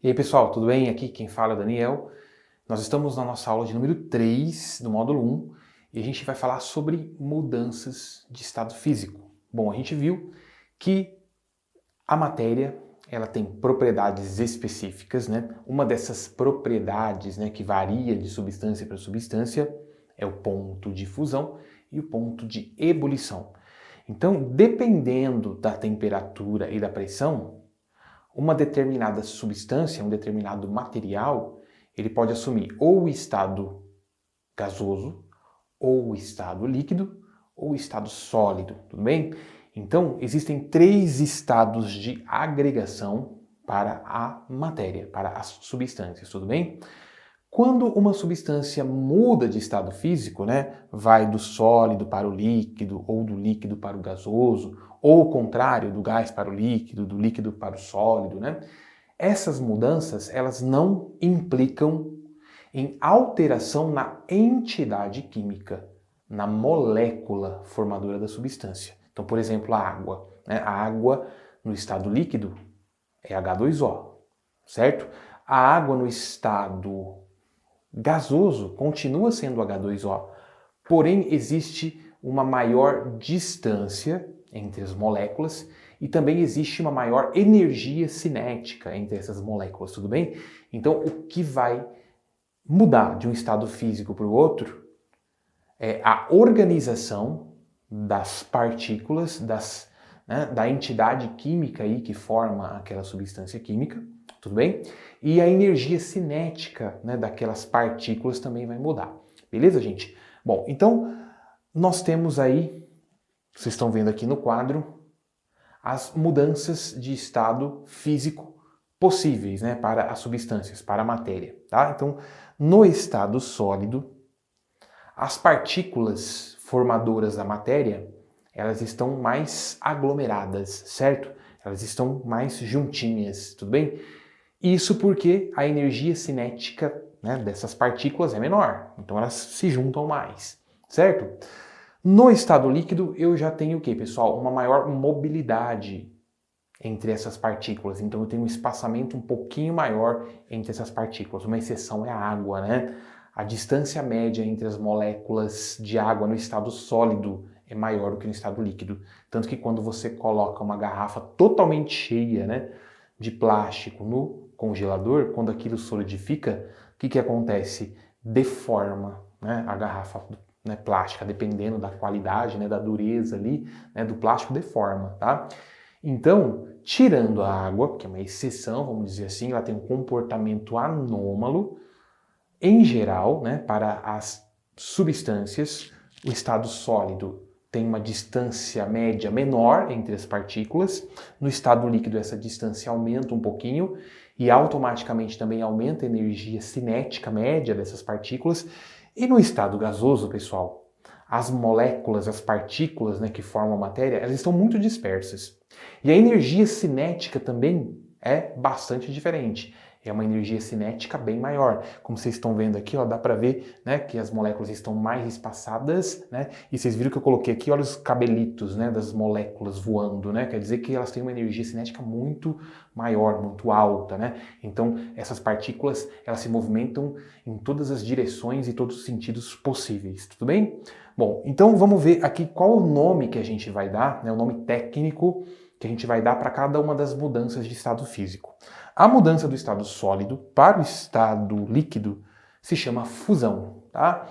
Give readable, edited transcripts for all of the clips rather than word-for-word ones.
E aí pessoal, tudo bem? Aqui quem fala é o Daniel. Nós estamos na nossa aula de número 3 do módulo 1 e a gente vai falar sobre mudanças de estado físico. Bom, a gente viu que a matéria ela tem propriedades específicas, né? Uma dessas propriedades, né, que varia de substância para substância é o ponto de fusão e o ponto de ebulição. Então, dependendo da temperatura e da pressão, uma determinada substância, um determinado material, ele pode assumir ou o estado gasoso, ou o estado líquido, ou o estado sólido, tudo bem? Então, existem 3 estados de agregação para a matéria, para as substâncias, tudo bem? Quando uma substância muda de estado físico, né, vai do sólido para o líquido, ou do líquido para o gasoso, ou o contrário, do gás para o líquido, do líquido para o sólido, né? Essas mudanças, elas não implicam em alteração na entidade química, na molécula formadora da substância. Então, por exemplo, a água, né? A água no estado líquido é H2O, certo? A água no estado gasoso continua sendo H2O, porém existe uma maior distância entre as moléculas e também existe uma maior energia cinética entre essas moléculas, tudo bem? Então, o que vai mudar de um estado físico para o outro é a organização das partículas, da entidade química aí que forma aquela substância química, tudo bem? E a energia cinética, né, daquelas partículas também vai mudar. Beleza, gente? Bom, então nós temos aí, vocês estão vendo aqui no quadro, as mudanças de estado físico possíveis, né, para as substâncias, para a matéria, tá? Então, no estado sólido, as partículas formadoras da matéria, elas estão mais aglomeradas, certo? Elas estão mais juntinhas, tudo bem? Isso porque a energia cinética, né, dessas partículas é menor, então elas se juntam mais, certo? No estado líquido eu já tenho o que, pessoal? Uma maior mobilidade entre essas partículas, então eu tenho um espaçamento um pouquinho maior entre essas partículas. Uma exceção é a água, né? A distância média entre as moléculas de água no estado sólido é maior do que no estado líquido. Tanto que quando você coloca uma garrafa totalmente cheia, né, de plástico no congelador, quando aquilo solidifica, o que acontece? Deforma, né, a garrafa, né, plástica, dependendo da qualidade, né, da dureza ali, né, do plástico, deforma, tá? Então, tirando a água, que é uma exceção, vamos dizer assim, ela tem um comportamento anômalo, em geral, né, para as substâncias, o estado sólido tem uma distância média menor entre as partículas, no estado líquido essa distância aumenta um pouquinho e automaticamente também aumenta a energia cinética média dessas partículas, e no estado gasoso, pessoal, as moléculas, as partículas, né, que formam a matéria, elas estão muito dispersas. E a energia cinética também é bastante diferente. É uma energia cinética bem maior. Como vocês estão vendo aqui, ó, dá para ver, né, que as moléculas estão mais espaçadas, né? E vocês viram que eu coloquei aqui, olha os cabelitos, né, das moléculas voando, né? Quer dizer que elas têm uma energia cinética muito maior, muito alta, né? Então, essas partículas, elas se movimentam em todas as direções e todos os sentidos possíveis, tudo bem? Bom, então vamos ver aqui qual o nome que a gente vai dar, né, o nome técnico que a gente vai dar para cada uma das mudanças de estado físico. A mudança do estado sólido para o estado líquido se chama fusão, tá?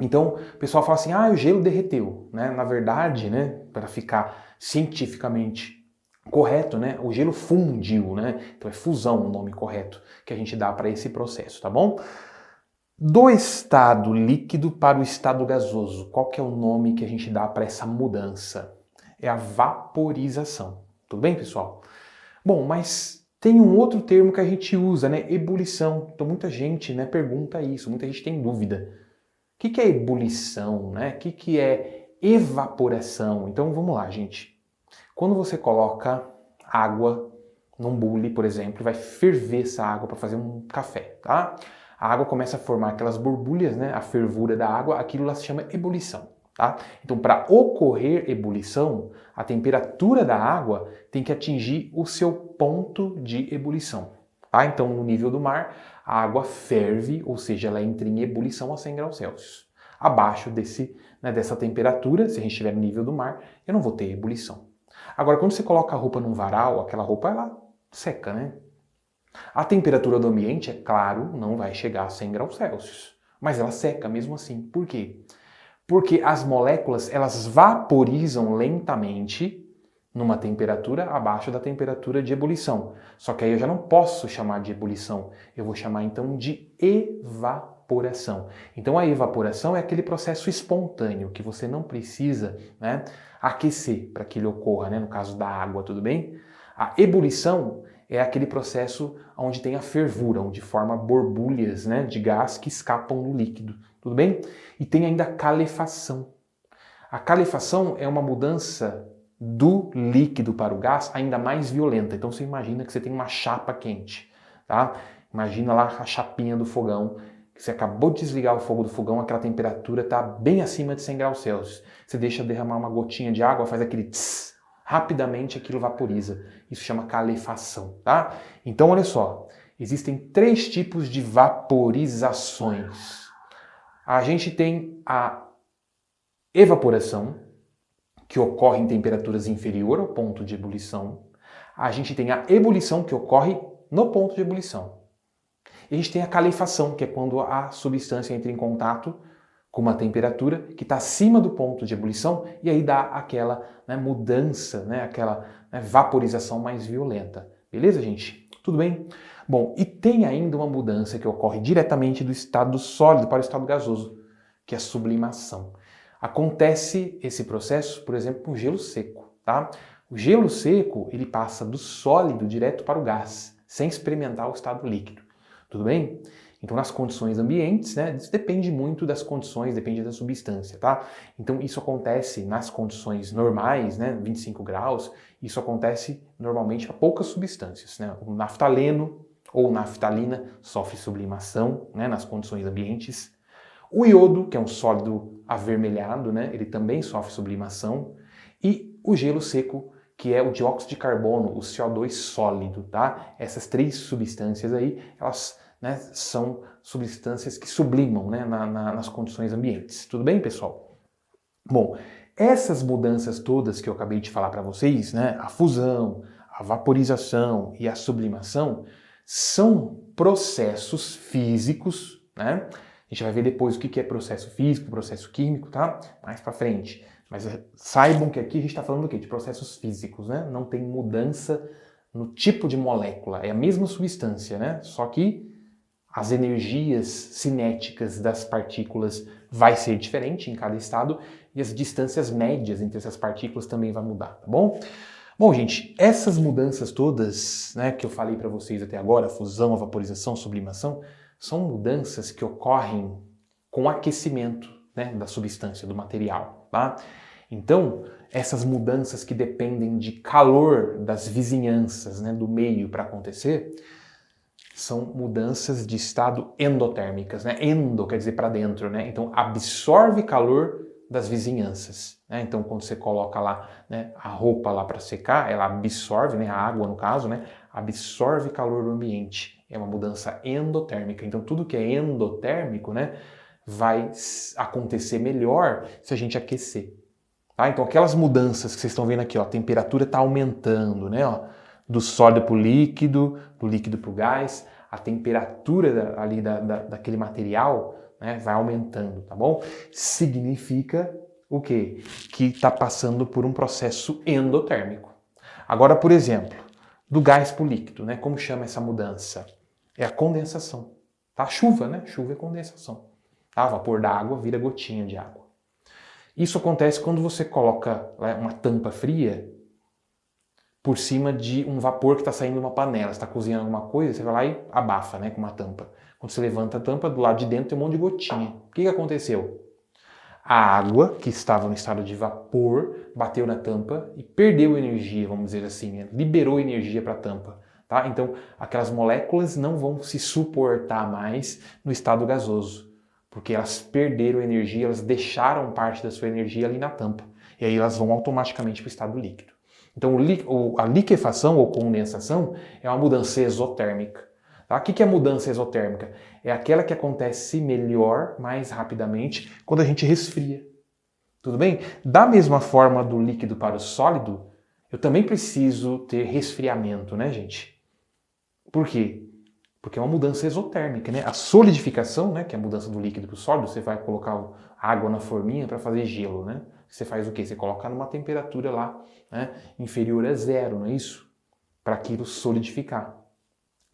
Então, o pessoal fala assim, o gelo derreteu, né? Na verdade, né, para ficar cientificamente correto, né, o gelo fundiu, né? Então é fusão o nome correto que a gente dá para esse processo, tá bom? Do estado líquido para o estado gasoso, qual que é o nome que a gente dá para essa mudança? É a vaporização. Tudo bem, pessoal? Bom, mas tem um outro termo que a gente usa, né? Ebulição. Então muita gente, né, pergunta isso, muita gente tem dúvida. O que é ebulição, né? O que é evaporação? Então vamos lá, gente. Quando você coloca água num bule, por exemplo, vai ferver essa água para fazer um café, tá? A água começa a formar aquelas borbulhas, né? A fervura da água, aquilo lá se chama ebulição. Tá? Então, para ocorrer ebulição, a temperatura da água tem que atingir o seu ponto de ebulição. Tá? Então, no nível do mar, a água ferve, ou seja, ela entra em ebulição a 100 graus Celsius. Abaixo dessa temperatura, se a gente estiver no nível do mar, eu não vou ter ebulição. Agora, quando você coloca a roupa num varal, aquela roupa ela seca, né? A temperatura do ambiente, é claro, não vai chegar a 100 graus Celsius, mas ela seca mesmo assim. Por quê? Porque as moléculas, elas vaporizam lentamente numa temperatura abaixo da temperatura de ebulição. Só que aí eu já não posso chamar de ebulição, eu vou chamar então de evaporação. Então a evaporação é aquele processo espontâneo que você não precisa, né, aquecer para que ele ocorra, né, no caso da água, tudo bem? A ebulição é aquele processo onde tem a fervura, onde forma borbulhas, né, de gás que escapam no líquido, tudo bem? E tem ainda a calefação. A calefação é uma mudança do líquido para o gás ainda mais violenta. Então você imagina que você tem uma chapa quente, tá? Imagina lá a chapinha do fogão, que você acabou de desligar o fogo do fogão, aquela temperatura está bem acima de 100 graus Celsius. Você deixa derramar uma gotinha de água, faz aquele tss, rapidamente aquilo vaporiza. Isso chama calefação, tá? Então olha só, existem 3 tipos de vaporizações. A gente tem a evaporação, que ocorre em temperaturas inferior ao ponto de ebulição. A gente tem a ebulição, que ocorre no ponto de ebulição. E a gente tem a calefação, que é quando a substância entra em contato com uma temperatura que está acima do ponto de ebulição e aí dá aquela, né, mudança, né, aquela, né, vaporização mais violenta. Beleza, gente? Tudo bem? Bom, e tem ainda uma mudança que ocorre diretamente do estado sólido para o estado gasoso, que é a sublimação. Acontece esse processo, por exemplo, com gelo seco, tá? O gelo seco, ele passa do sólido direto para o gás, sem experimentar o estado líquido. Tudo bem? Então, nas condições ambientes, né, isso depende muito das condições, depende da substância, tá? Então, isso acontece nas condições normais, né, 25 graus, isso acontece normalmente para poucas substâncias, né? O naftaleno ou naftalina sofre sublimação, né, nas condições ambientes. O iodo, que é um sólido avermelhado, né, ele também sofre sublimação. E o gelo seco, que é o dióxido de carbono, o CO2 sólido, tá? Essas 3 substâncias aí, elas, né, são substâncias que sublimam, né, nas condições ambientes. Tudo bem, pessoal? Bom, essas mudanças todas que eu acabei de falar para vocês, né, a fusão, a vaporização e a sublimação, são processos físicos, né? A gente vai ver depois o que é processo físico, processo químico, tá? Mais para frente. Mas saibam que aqui a gente está falando do quê? De processos físicos, né? Não tem mudança no tipo de molécula, é a mesma substância, né? Só que as energias cinéticas das partículas vai ser diferente em cada estado e as distâncias médias entre essas partículas também vai mudar, tá bom? Bom, gente, essas mudanças todas, né, que eu falei para vocês até agora, fusão, vaporização, sublimação, são mudanças que ocorrem com aquecimento, né, da substância, do material, tá? Então, essas mudanças que dependem de calor das vizinhanças, né, do meio para acontecer, são mudanças de estado endotérmicas, né? Endo quer dizer para dentro, né? Então, absorve calor das vizinhanças, né? Então, quando você coloca lá, né, a roupa lá para secar, ela absorve, né, a água no caso, né, absorve calor do ambiente. É uma mudança endotérmica. Então, tudo que é endotérmico, né, vai acontecer melhor se a gente aquecer. Tá? Então, aquelas mudanças que vocês estão vendo aqui, ó, a temperatura está aumentando, né, ó, do sólido para o líquido, do líquido para o gás, a temperatura ali daquele material, né, vai aumentando, tá bom? Significa o quê? Que está passando por um processo endotérmico. Agora, por exemplo, do gás para o líquido, né? Como chama essa mudança? É a condensação. Tá? Chuva, né? Chuva é condensação. Tá? Vapor da água vira gotinha de água. Isso acontece quando você coloca uma tampa fria por cima de um vapor que está saindo de uma panela. Você está cozinhando alguma coisa, você vai lá e abafa, né, com uma tampa. Quando você levanta a tampa, do lado de dentro tem um monte de gotinha. O que aconteceu? A água, que estava no estado de vapor, bateu na tampa e perdeu energia, vamos dizer assim, né? Liberou energia para a tampa. Tá? Então, aquelas moléculas não vão se suportar mais no estado gasoso, porque elas perderam energia, elas deixaram parte da sua energia ali na tampa. E aí elas vão automaticamente para o estado líquido. Então, a liquefação ou condensação é uma mudança exotérmica. Tá? O que é mudança exotérmica? É aquela que acontece melhor, mais rapidamente, quando a gente resfria. Tudo bem? Da mesma forma do líquido para o sólido, eu também preciso ter resfriamento, né, gente? Por quê? Porque é uma mudança exotérmica, né? A solidificação, né, que é a mudança do líquido para o sólido, você vai colocar água na forminha para fazer gelo, né? Você faz o quê? Você coloca numa temperatura lá, né, inferior a zero, não é isso? Para aquilo solidificar.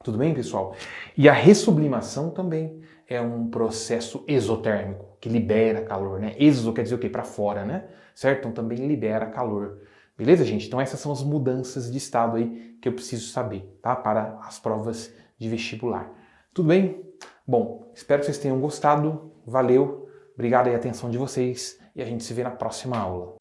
Tudo bem, pessoal? E a ressublimação também é um processo exotérmico, que libera calor, né? Exo quer dizer o quê? Para fora, né? Certo? Então também libera calor. Beleza, gente? Então essas são as mudanças de estado aí que eu preciso saber, tá? Para as provas de vestibular. Tudo bem? Bom, espero que vocês tenham gostado. Valeu. Obrigado aí a atenção de vocês e a gente se vê na próxima aula.